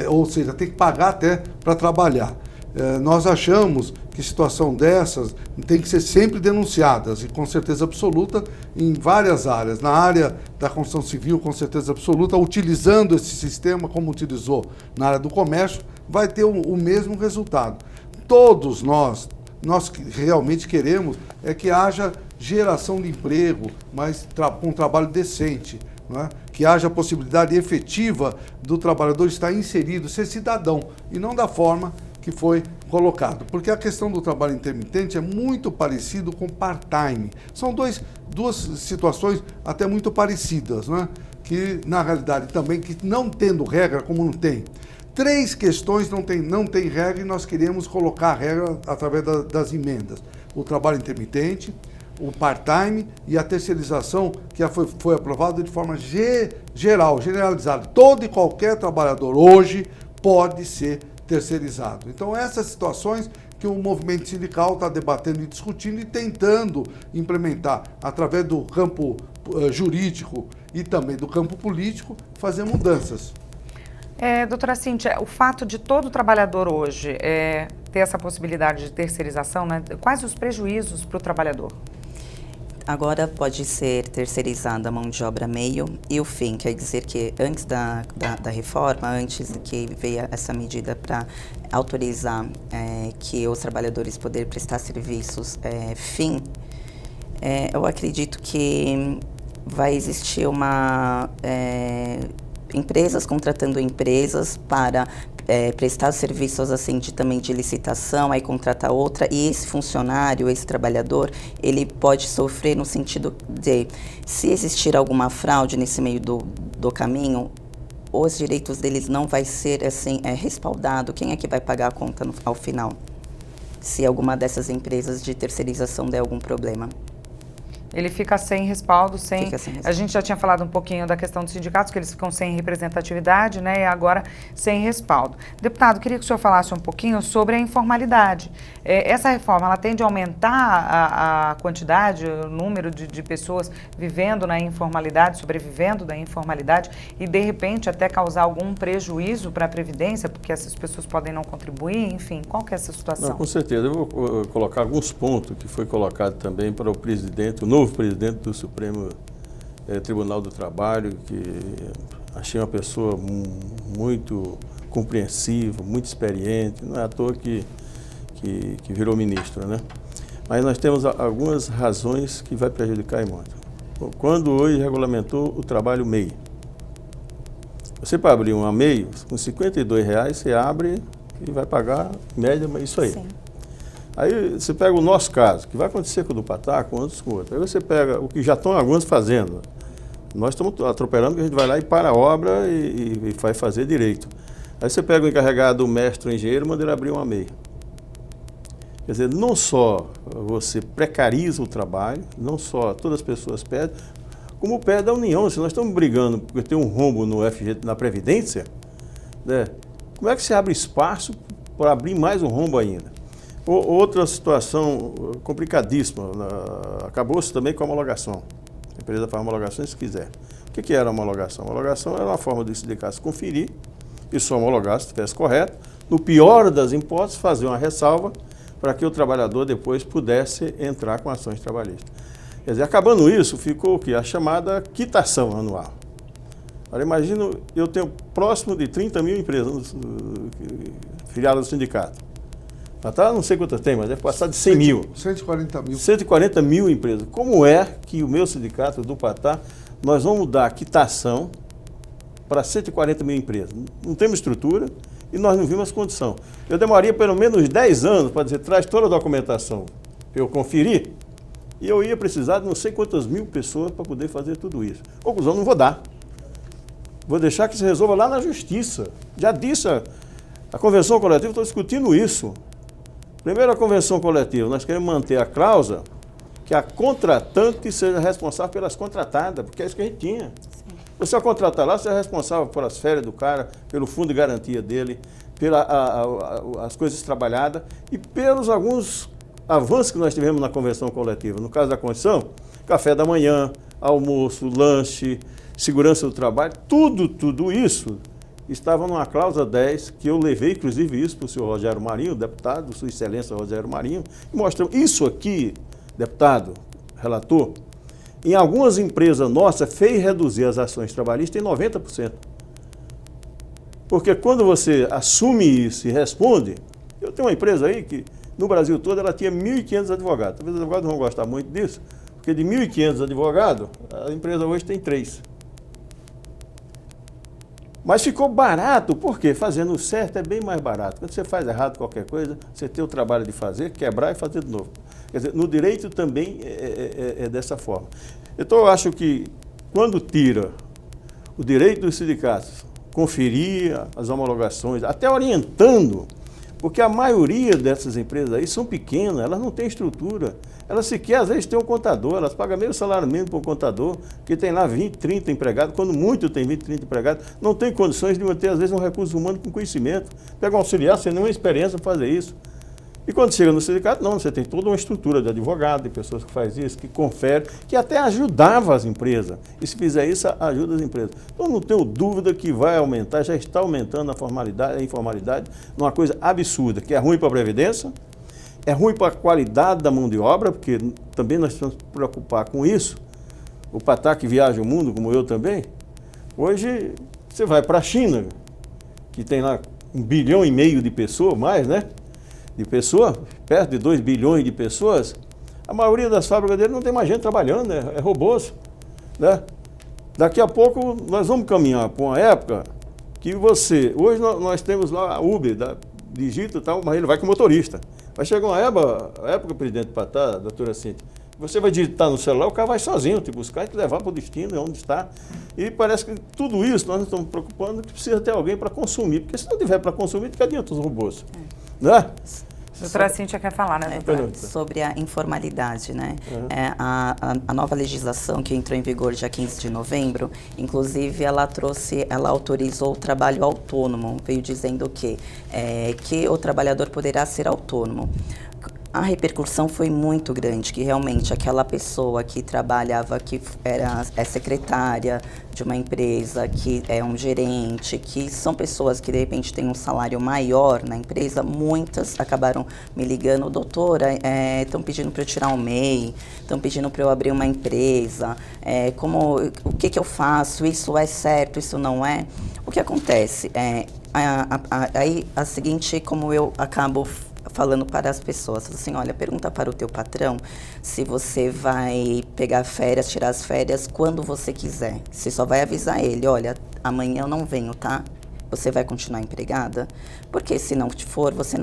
ou seja, tem que pagar até para trabalhar. Nós achamos que situação dessas tem que ser sempre denunciadas, e com certeza absoluta, em várias áreas. Na área da construção civil, com certeza absoluta, utilizando esse sistema como utilizou na área do comércio, vai ter o mesmo resultado. Todos nós realmente queremos que haja geração de emprego, mas com um trabalho decente, não é? Que haja a possibilidade efetiva do trabalhador estar inserido, ser cidadão, e não da forma que foi colocado. Porque a questão do trabalho intermitente é muito parecido com part-time. São duas situações até muito parecidas, não é? Que na realidade também, que não tendo regra, como não tem. 3 questões não tem regra, e nós queremos colocar a regra através das emendas. O trabalho intermitente, o part-time e a terceirização, que foi aprovada de forma generalizada. Todo e qualquer trabalhador hoje pode ser terceirizado. Então, essas situações que o movimento sindical está debatendo e discutindo e tentando implementar através do campo jurídico e também do campo político, fazer mudanças. Doutora Cíntia, o fato de todo trabalhador hoje ter essa possibilidade de terceirização, né, quais os prejuízos para o trabalhador? Agora pode ser terceirizada a mão de obra meio e o fim, quer dizer que antes da reforma, antes que veio essa medida para autorizar que os trabalhadores poderem prestar serviços fim, eu acredito que vai existir empresas contratando empresas para prestar serviços assim também de licitação, aí contratar outra, e esse funcionário, esse trabalhador, ele pode sofrer no sentido de, se existir alguma fraude nesse meio do caminho, os direitos deles não vai ser assim respaldado. Quem é que vai pagar a conta ao final? Se alguma dessas empresas de terceirização der algum problema. Ele fica sem respaldo, A gente já tinha falado um pouquinho da questão dos sindicatos, que eles ficam sem representatividade, né? E agora sem respaldo. Deputado, queria que o senhor falasse um pouquinho sobre a informalidade. Essa reforma, ela tende a aumentar a quantidade, o número de pessoas vivendo na informalidade, sobrevivendo da informalidade, e de repente até causar algum prejuízo para a Previdência, porque essas pessoas podem não contribuir, enfim, qual que é essa situação? Não, com certeza. Eu vou colocar alguns pontos que foi colocado também para o presidente, o novo presidente do Supremo Tribunal do Trabalho, que achei uma pessoa muito compreensiva, muito experiente, não é à toa que virou ministro, né? Mas nós temos algumas razões que vai prejudicar e muito. Quando hoje regulamentou o trabalho MEI, você para abrir uma MEI, com R$52, você abre e vai pagar, em média, isso aí. Sim. Aí você pega o nosso caso, que vai acontecer com o do Patá, com outros, com outros. Aí você pega o que já estão alguns fazendo. Nós estamos atropelando, que a gente vai lá e para a obra e vai fazer direito. Aí você pega o encarregado, o mestre, o engenheiro, manda ele abrir uma MEI. Quer dizer, não só você precariza o trabalho, não só todas as pessoas pedem, como pede a União. Se nós estamos brigando porque tem um rombo no FG, na Previdência, né, como é que se abre espaço para abrir mais um rombo ainda? Outra situação complicadíssima, acabou-se também com a homologação. A empresa faz homologação se quiser. O que era a homologação? A homologação era uma forma do sindicato conferir e só homologar se estivesse correto. No pior das hipóteses, fazer uma ressalva para que o trabalhador depois pudesse entrar com ações trabalhistas. Quer dizer, acabando isso, ficou o quê? A chamada quitação anual. Agora, imagina, eu tenho próximo de 30 mil empresas filiadas do sindicato. Tá, não sei quantas tem, mas deve passar de 100 mil. 140 mil. 140 mil empresas. Como é que o meu sindicato do Patá, nós vamos dar quitação para 140 mil empresas? Não temos estrutura e nós não vimos condição. Eu demoraria pelo menos 10 anos para dizer, traz toda a documentação para eu conferir, e eu ia precisar de não sei quantas mil pessoas para poder fazer tudo isso. Conclusão, não vou dar. Vou deixar que se resolva lá na justiça. Já disse a convenção coletiva, estou discutindo isso. Primeiro, a convenção coletiva, nós queremos manter a cláusula que a contratante seja responsável pelas contratadas, porque é isso que a gente tinha. Você a contratar lá, você é responsável pelas férias do cara, pelo fundo de garantia dele, pelas coisas trabalhadas e pelos alguns avanços que nós tivemos na convenção coletiva. No caso da Constituição, café da manhã, almoço, lanche, segurança do trabalho, tudo isso estava numa cláusula 10, que eu levei, inclusive, isso para o senhor Rogério Marinho, deputado, sua excelência Rogério Marinho, e mostrou isso aqui, deputado, relator, em algumas empresas nossas, fez reduzir as ações trabalhistas em 90%. Porque quando você assume isso e responde, eu tenho uma empresa aí que, no Brasil todo, ela tinha 1.500 advogados. Talvez os advogados não vão gostar muito disso, porque de 1.500 advogados, a empresa hoje tem 3. Mas ficou barato, por quê? Fazendo o certo é bem mais barato. Quando você faz errado qualquer coisa, você tem o trabalho de fazer, quebrar e fazer de novo. Quer dizer, no direito também é dessa forma. Então, eu acho que quando tira o direito dos sindicatos, conferir as homologações, até orientando, porque a maioria dessas empresas aí são pequenas, elas não têm estrutura. Elas sequer, às vezes, têm um contador, elas pagam meio salário mínimo para o contador, que tem lá 20, 30 empregados, quando muito tem 20, 30 empregados, não tem condições de manter, às vezes, um recurso humano com conhecimento. Pega um auxiliar sem nenhuma experiência para fazer isso. E quando chega no sindicato, não, você tem toda uma estrutura de advogado, de pessoas que fazem isso, que conferem, que até ajudava as empresas. E se fizer isso, ajuda as empresas. Então, não tenho dúvida que vai aumentar, já está aumentando a informalidade, numa coisa absurda, que é ruim para a Previdência, é ruim para a qualidade da mão de obra, porque também nós precisamos nos preocupar com isso. O Patá que viaja o mundo, como eu também, hoje você vai para a China, que tem lá 1,5 bilhão de pessoas, mais, né? De pessoas, perto de 2 bilhões de pessoas, a maioria das fábricas dele não tem mais gente trabalhando, é robôs, né? Daqui a pouco nós vamos caminhar para uma época que hoje nós temos lá a Uber, digita e tal, mas ele vai com motorista. Vai chegar uma época, presidente Patá, doutora Cíntia, você vai digitar no celular, o cara vai sozinho te buscar e te levar para o destino, onde está. E parece que tudo isso nós não estamos preocupando, que precisa ter alguém para consumir, porque se não tiver para consumir, que adianta os robôs, né? Doutora Cíntia quer falar, né, doutora? Sobre a informalidade, né? A nova legislação que entrou em vigor dia 15 de novembro, inclusive ela autorizou o trabalho autônomo, veio dizendo que o trabalhador poderá ser autônomo. A repercussão foi muito grande, que realmente aquela pessoa que trabalhava, que é secretária de uma empresa, que é um gerente, que são pessoas que de repente têm um salário maior na empresa, muitas acabaram me ligando, doutora, estão pedindo para eu tirar um MEI, estão pedindo para eu abrir uma empresa, o que eu faço, isso é certo, isso não é? O que acontece? Aí a seguinte, como eu acabo falando para as pessoas, assim, olha, pergunta para o teu patrão se você vai pegar férias, tirar as férias quando você quiser. Você só vai avisar ele, olha, amanhã eu não venho, tá? você vai continuar empregada? Porque se não for, você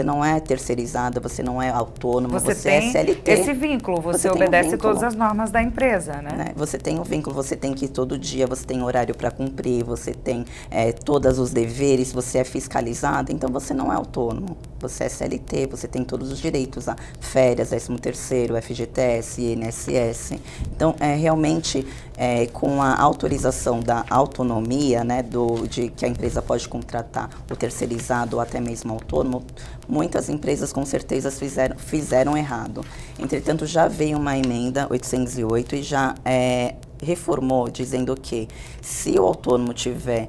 não é terceirizada, você não é autônoma, você é CLT. Esse vínculo, você obedece todas as normas da empresa, né? Você tem o vínculo, você tem que ir todo dia, você tem horário para cumprir, você tem todos os deveres, você é fiscalizada, então você não é autônomo, você é CLT, você tem todos os direitos a férias, 13º, FGTS, INSS. Então, realmente, com a autorização da autonomia, né, de que a empresa pode contratar o terceirizado ou até mesmo autônomo, muitas empresas com certeza fizeram errado. Entretanto, já veio uma emenda 808 e já reformou, dizendo que se o autônomo tiver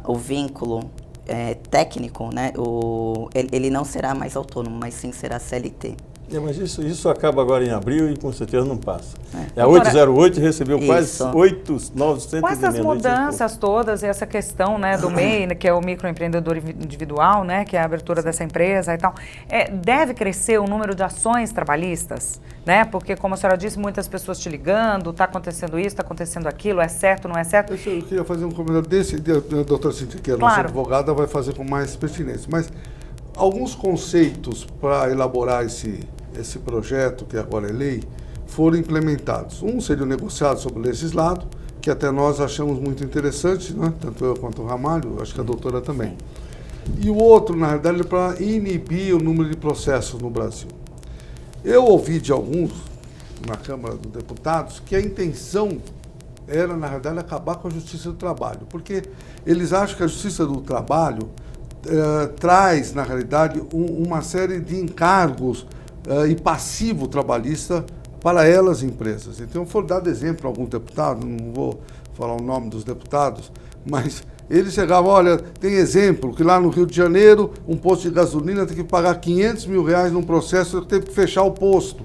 o vínculo técnico, né, ele não será mais autônomo, mas sim será CLT. Mas isso acaba agora em abril e com certeza não passa. A 808 recebeu quase 900 Com essas mudanças todas e essa questão, né, do MEI, que é o microempreendedor individual, né, que é a abertura dessa empresa e tal, deve crescer o número de ações trabalhistas, né? Porque, como a senhora disse, muitas pessoas te ligando, está acontecendo isso, está acontecendo aquilo, é certo, não é certo? Eu queria fazer um comentário desse, a doutora Cíntia, que é a nossa advogada, vai fazer com mais pertinência. Mas alguns conceitos para elaborar esse projeto, que agora é lei, foram implementados. Um seria o negociado sobre o legislado, que até nós achamos muito interessante, né? Tanto eu quanto o Ramalho, acho que a doutora também. E o outro, na realidade, é para inibir o número de processos no Brasil. Eu ouvi de alguns, na Câmara dos Deputados, que a intenção era, na realidade, acabar com a Justiça do Trabalho, porque eles acham que a Justiça do Trabalho traz, na realidade, uma série de encargos e passivo trabalhista para elas, empresas. Então, foram dado exemplo a alguns deputados, não vou falar o nome dos deputados, mas eles chegavam, olha, tem exemplo que lá no Rio de Janeiro, um posto de gasolina tem que pagar R$500 mil num processo, tem que fechar o posto.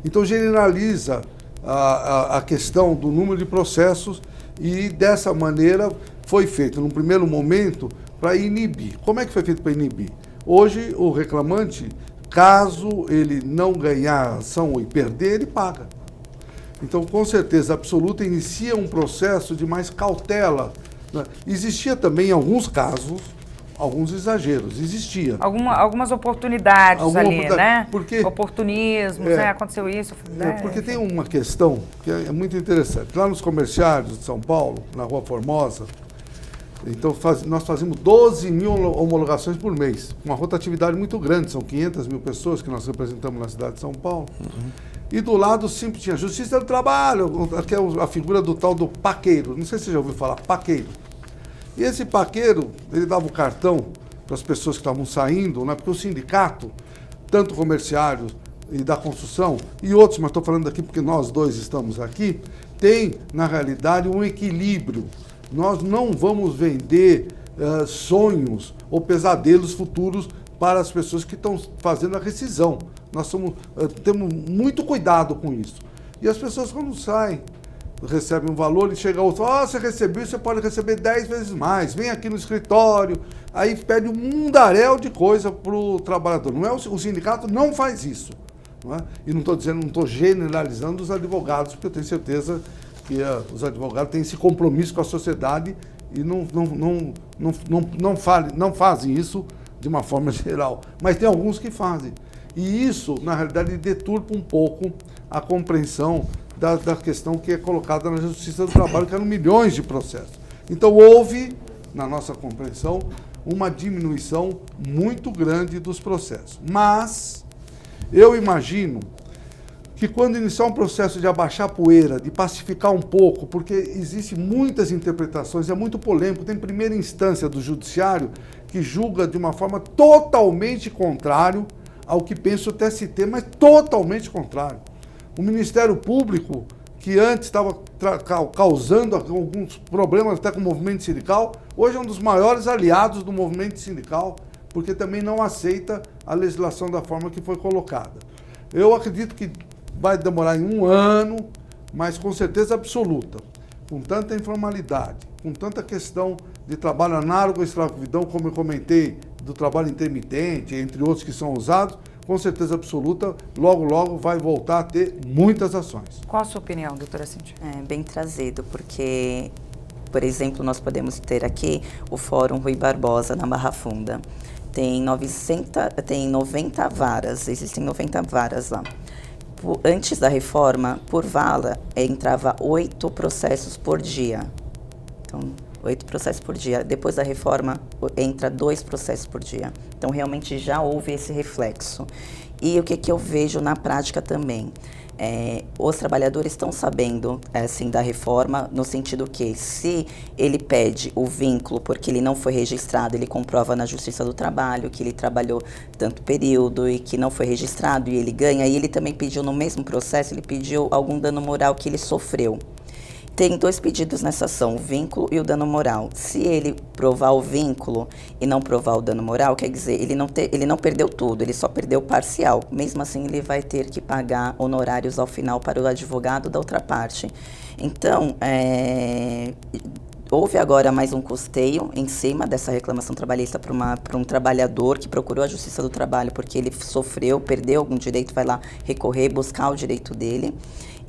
Então, generaliza a questão do número de processos e, dessa maneira, foi feito, num primeiro momento, para inibir. Como é que foi feito para inibir? Hoje, o reclamante, caso ele não ganhar a ação e perder, ele paga. Então, com certeza absoluta, inicia um processo de mais cautela. Existia também, em alguns casos, alguns exageros. Existia. Algumas oportunidades né? Porque, oportunismos, né? Aconteceu isso. Porque tem uma questão que é muito interessante. Lá nos comerciários de São Paulo, na Rua Formosa, então nós fazemos 12 mil homologações por mês, uma rotatividade muito grande, são 500 mil pessoas que nós representamos na cidade de São Paulo. E do lado sempre tinha Justiça do Trabalho, que é a figura do tal do paqueiro, não sei se você já ouviu falar, paqueiro. E esse paqueiro, ele dava o cartão para as pessoas que estavam saindo, né, porque o sindicato, tanto comerciário e da construção, e outros, mas estou falando aqui porque nós dois estamos aqui, tem, na realidade, um equilíbrio. Nós não vamos vender sonhos ou pesadelos futuros para as pessoas que estão fazendo a rescisão. Nós temos muito cuidado com isso. E as pessoas, quando saem, recebem um valor e chega outro, você recebeu, você pode receber 10 vezes mais, vem aqui no escritório, aí pede um mundaréu de coisa para o trabalhador. Não é, o sindicato não faz isso. Não é? E não estou generalizando os advogados, porque eu tenho certeza que os advogados têm esse compromisso com a sociedade e não fazem isso de uma forma geral. Mas tem alguns que fazem. E isso, na realidade, deturpa um pouco a compreensão da questão que é colocada na Justiça do Trabalho, que eram milhões de processos. Então, houve, na nossa compreensão, uma diminuição muito grande dos processos. Mas eu imagino que quando iniciar um processo de abaixar a poeira, de pacificar um pouco, porque existem muitas interpretações, é muito polêmico, tem primeira instância do judiciário que julga de uma forma totalmente contrária ao que pensa o TST, mas totalmente contrário. O Ministério Público, que antes estava causando alguns problemas até com o movimento sindical, hoje é um dos maiores aliados do movimento sindical, porque também não aceita a legislação da forma que foi colocada. Eu acredito que vai demorar em 1 ano, mas com certeza absoluta, com tanta informalidade, com tanta questão de trabalho análogo à escravidão, como eu comentei, do trabalho intermitente, entre outros que são usados, com certeza absoluta, logo, logo vai voltar a ter muitas ações. Qual a sua opinião, doutora Cíntia? Bem trazido, porque Por exemplo, nós podemos ter aqui o Fórum Rui Barbosa, na Barra Funda. Tem 90 varas, existem 90 varas lá. Antes da reforma, por vala, entrava 8 processos por dia. Então, 8 processos por dia. Depois da reforma, entra 2 processos por dia. Então, realmente já houve esse reflexo. E o que eu vejo na prática também? Os trabalhadores estão sabendo, assim, da reforma, no sentido que, se ele pede o vínculo porque ele não foi registrado, ele comprova na Justiça do Trabalho que ele trabalhou tanto período e que não foi registrado e ele ganha, e ele também pediu no mesmo processo, ele pediu algum dano moral que ele sofreu. Tem 2 pedidos nessa ação, o vínculo e o dano moral. Se ele provar o vínculo e não provar o dano moral, quer dizer, ele não perdeu tudo, ele só perdeu parcial. Mesmo assim, ele vai ter que pagar honorários ao final para o advogado da outra parte. Então, houve agora mais um custeio em cima dessa reclamação trabalhista para um trabalhador que procurou a Justiça do Trabalho porque ele sofreu, perdeu algum direito, vai lá recorrer, buscar o direito dele.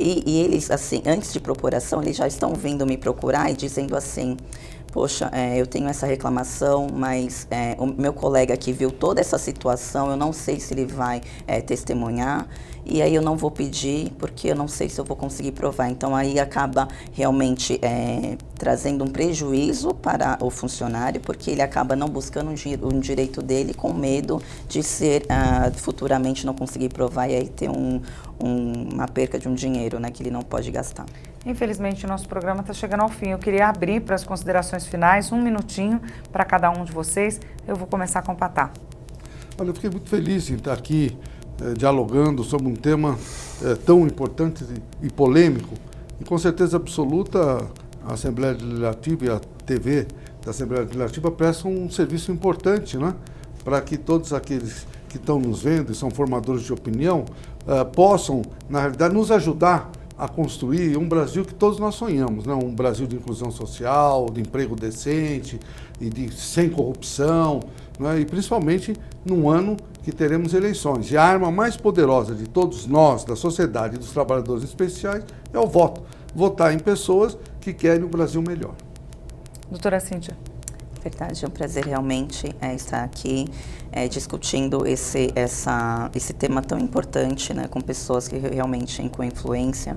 E eles, assim, antes de propor ação, eles já estão vindo me procurar e dizendo assim: poxa, eu tenho essa reclamação, mas o meu colega aqui viu toda essa situação, eu não sei se ele vai testemunhar, e aí eu não vou pedir, porque eu não sei se eu vou conseguir provar. Então, aí acaba realmente trazendo um prejuízo para o funcionário, porque ele acaba não buscando um direito dele com medo de ser, futuramente não conseguir provar e aí ter uma perca de um dinheiro, né, que ele não pode gastar. Infelizmente, o nosso programa está chegando ao fim. Eu queria abrir para as considerações finais, 1 minutinho para cada um de vocês. Eu vou começar com o Patá. Olha, eu fiquei muito feliz em estar aqui dialogando sobre um tema tão importante e polêmico. E com certeza absoluta, a Assembleia Legislativa e a TV da Assembleia Legislativa prestam um serviço importante, né, para que todos aqueles que estão nos vendo e são formadores de opinião possam, na realidade, nos ajudar a construir um Brasil que todos nós sonhamos, né? Um Brasil de inclusão social, de emprego decente, e sem corrupção, né? E principalmente num ano que teremos eleições. E a arma mais poderosa de todos nós, da sociedade e dos trabalhadores especiais, é o voto. Votar em pessoas que querem um Brasil melhor. Doutora Cíntia. Verdade, é um prazer realmente estar aqui discutindo esse tema tão importante, né, com pessoas que realmente têm com influência.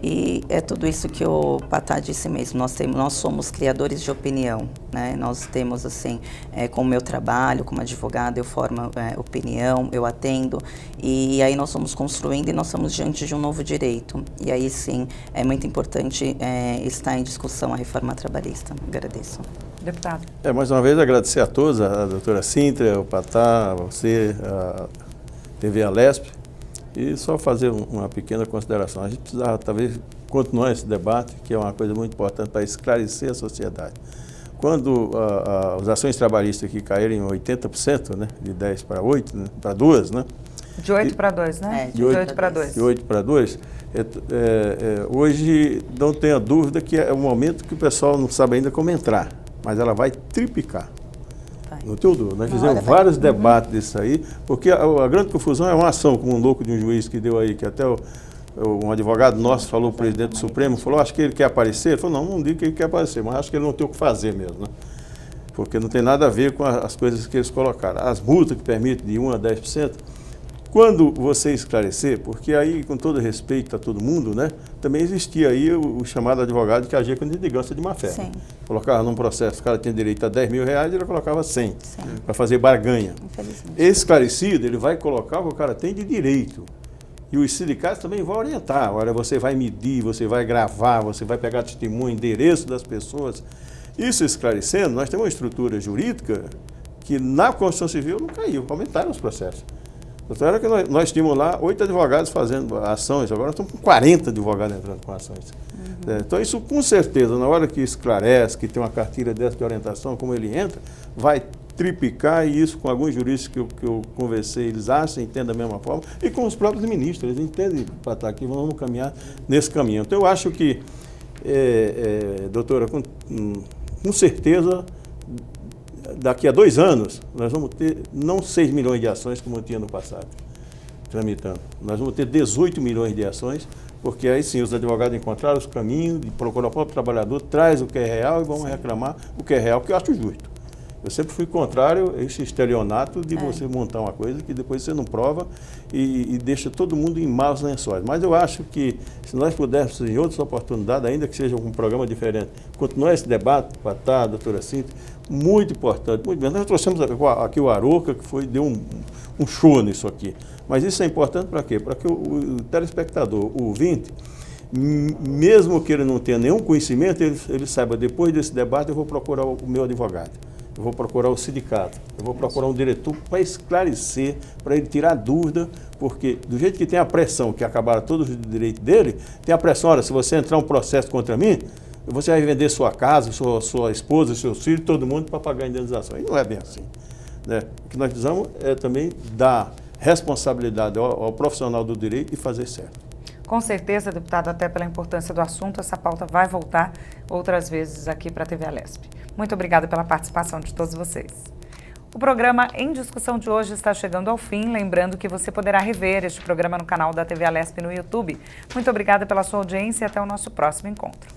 E é tudo isso que o Patá disse mesmo, nós somos criadores de opinião, né? Nós temos, assim, com o meu trabalho como advogada, eu formo opinião, eu atendo, e aí nós somos construindo e nós estamos diante de um novo direito. E aí sim, é muito importante estar em discussão a reforma trabalhista. Agradeço. Deputado. Mais uma vez agradecer a todos, a doutora Cíntia, o Patá, você, a TV Alesp, e só fazer uma pequena consideração. A gente precisava, talvez, continuar esse debate, que é uma coisa muito importante para esclarecer a sociedade. Quando as ações trabalhistas aqui caíram em 80%, né, de 10 para 8, né, para 2, né? De 8 para 2, né? De 8 para 2. De 8 para 2. Hoje, não tenha dúvida que é um momento que o pessoal não sabe ainda como entrar, mas ela vai triplicar. No tudo, nós fizemos vários debates disso aí, porque a grande confusão é uma ação, como um louco de um juiz que deu aí, que até um advogado nosso falou, o presidente do Supremo, falou, acho que ele quer aparecer. Ele falou, não digo que ele quer aparecer, mas acho que ele não tem o que fazer mesmo, né? Porque não tem nada a ver com as coisas que eles colocaram. As multas que permitem de 1% a 10%, quando você esclarecer, porque aí, com todo respeito a todo mundo, né, também existia aí o chamado advogado que agia com indigância de má-fé. Né? Colocava num processo, o cara tinha direito a 10 mil reais, ele colocava 100 para fazer barganha. Esclarecido, ele vai colocar o que o cara tem de direito. E os sindicatos também vão orientar. Olha, você vai medir, você vai gravar, você vai pegar testemunho, endereço das pessoas. Isso esclarecendo, nós temos uma estrutura jurídica que na Constituição Civil não caiu, aumentaram os processos. Então era que nós tínhamos lá 8 advogados fazendo ações, agora estamos com 40 advogados entrando com ações. Então isso com certeza, na hora que esclarece, que tem uma cartilha dessa de orientação, como ele entra, vai triplicar, e isso com alguns juristas que eu conversei, eles acham, entendem da mesma forma, e com os próprios ministros, eles entendem para estar aqui, vamos caminhar nesse caminho. Então eu acho que, doutora, com certeza, daqui a 2 anos, nós vamos ter não 6 milhões de ações como tinha no passado, tramitando. Nós vamos ter 18 milhões de ações, porque aí sim os advogados encontraram os caminhos de procurar o próprio trabalhador, traz o que é real e vamos reclamar o que é real, que eu acho justo. Eu sempre fui contrário a esse estelionato de você montar uma coisa que depois você não prova e deixa todo mundo em maus lençóis. Mas eu acho que se nós pudermos, em outras oportunidades, ainda que seja um programa diferente, continuar esse debate, Patá, doutora Cíntia, muito importante, muito bem. Nós trouxemos aqui o Aroca, que deu um show nisso aqui. Mas isso é importante para quê? Para que o telespectador, o ouvinte, mesmo que ele não tenha nenhum conhecimento, ele saiba, depois desse debate eu vou procurar o meu advogado. Eu vou procurar o sindicato, eu vou procurar um diretor para esclarecer, para ele tirar dúvida, porque do jeito que tem a pressão, que acabaram todos os direitos dele, tem a pressão, olha, se você entrar um processo contra mim, você vai vender sua casa, sua esposa, seus filhos, todo mundo para pagar a indenização. E não é bem assim, né? O que nós precisamos é também dar responsabilidade ao profissional do direito e fazer certo. Com certeza, deputado, até pela importância do assunto, essa pauta vai voltar outras vezes aqui para a TV Alesp. Muito obrigada pela participação de todos vocês. O programa Em Discussão de hoje está chegando ao fim, lembrando que você poderá rever este programa no canal da TV Alesp no YouTube. Muito obrigada pela sua audiência e até o nosso próximo encontro.